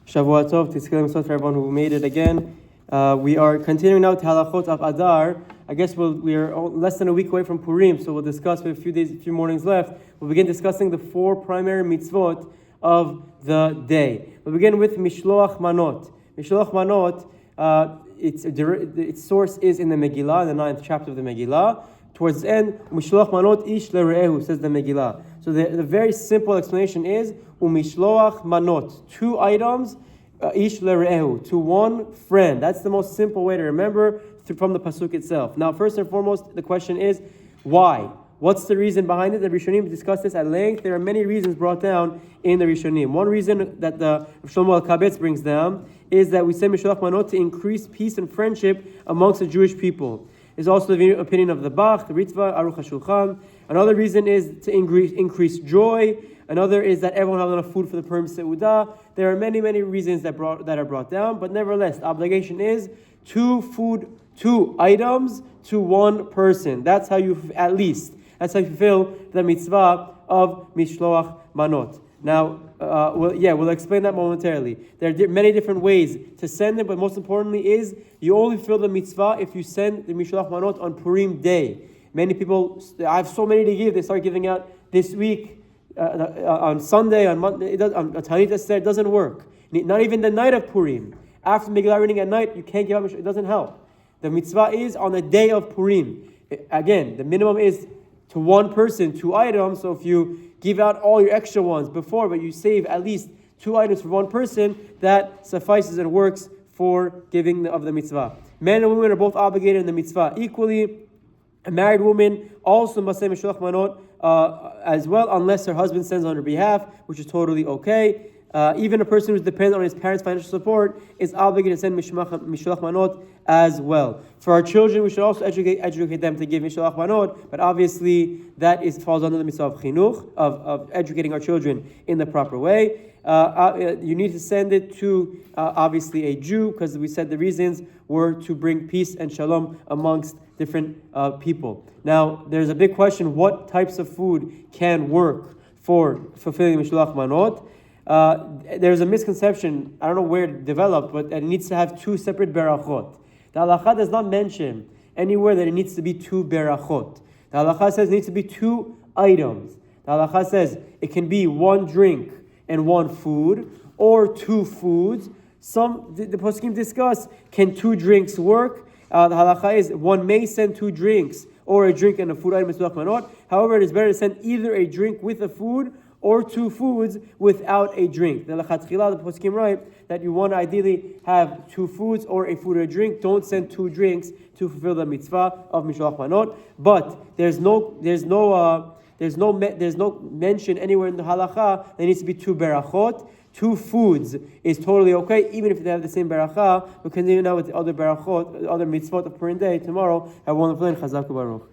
Shavua Tov, Tizkilim Sot for everyone who made it again. We are continuing now to Halachot of Adar. I guess we are less than a week away from Purim, so we'll discuss with a few mornings left. We'll begin discussing the four primary mitzvot of the day. We'll begin with Mishloach Manot. Mishloach Manot, its source is in the Megillah, in the 9th chapter of the Megillah. Towards the end, Mishloach Manot ish lere'ehu, says the Megillah. So the very simple explanation is Umishloach Manot, 2 items, ish lere'ehu, to one friend. That's the most simple way to remember from the pasuk itself. Now, first and foremost, the question is why? What's the reason behind it? The Rishonim discussed this at length. There are many reasons brought down in the Rishonim. One reason that the Shlomo Al-Kabetz brings down is that we say Mishloach Manot to increase peace and friendship amongst the Jewish people. Is also the opinion of the Bach, the Ritva, Aruch HaShulchan. Another reason is to increase joy. Another is that everyone has enough food for the Purim Seudah. There are many, many reasons that are brought down, but nevertheless, the obligation is 2 items to one person. That's how you fulfill the mitzvah of Mishloach Manot. Now, we'll explain that momentarily. There are many different ways to send it, but most importantly is you only fulfill the mitzvah if you send the Mishloach Manot on Purim day. Many people, I have so many to give, they start giving out this week, on Sunday, on Monday, on Tanit Esther, it doesn't work. Not even the night of Purim. After Megillah reading at night, you can't give out, it doesn't help. The mitzvah is on the day of Purim. Again, the minimum is to one person, 2 items, so if you give out all your extra ones before, but you save at least 2 items for one person, that suffices and works for giving of the mitzvah. Men and women are both obligated in the mitzvah equally. A married woman also must say Mishloach Manot as well, unless her husband sends on her behalf, which is totally okay. Even a person who's dependent on his parents' financial support is obligated to send Mishloach Manot as well. For our children, we should also educate them to give Mishloach Manot, but obviously that falls under the mitzvah of chinuch, of educating our children in the proper way. You need to send it to obviously a Jew, because we said the reasons were to bring peace and shalom amongst different people. Now, there's a big question: what types of food can work for fulfilling Mishloach Manot? There's a misconception, I don't know where it developed, but it needs to have 2 separate berachot. The Halacha does not mention anywhere that it needs to be 2 berachot. The Halacha says it needs to be 2 items. The Halacha says it can be 1 drink and 1 food, or 2 foods. The poskim discuss, can 2 drinks work? The Halacha is one may send 2 drinks or a drink and a food item, Mishloach Manot. However, it is better to send either a drink with a food or 2 foods without a drink. The Lechatchila, the poskim write that you want to ideally have 2 foods or a food or a drink. Don't send 2 drinks to fulfill the mitzvah of Mishloach Manot. But there's no mention anywhere in the halacha there needs to be 2 berachot. 2 foods is totally okay, even if they have the same beracha. We'll continue now with the other berachot, the other mitzvot of Purim day tomorrow. Have a wonderful day. Chazak u'baruch.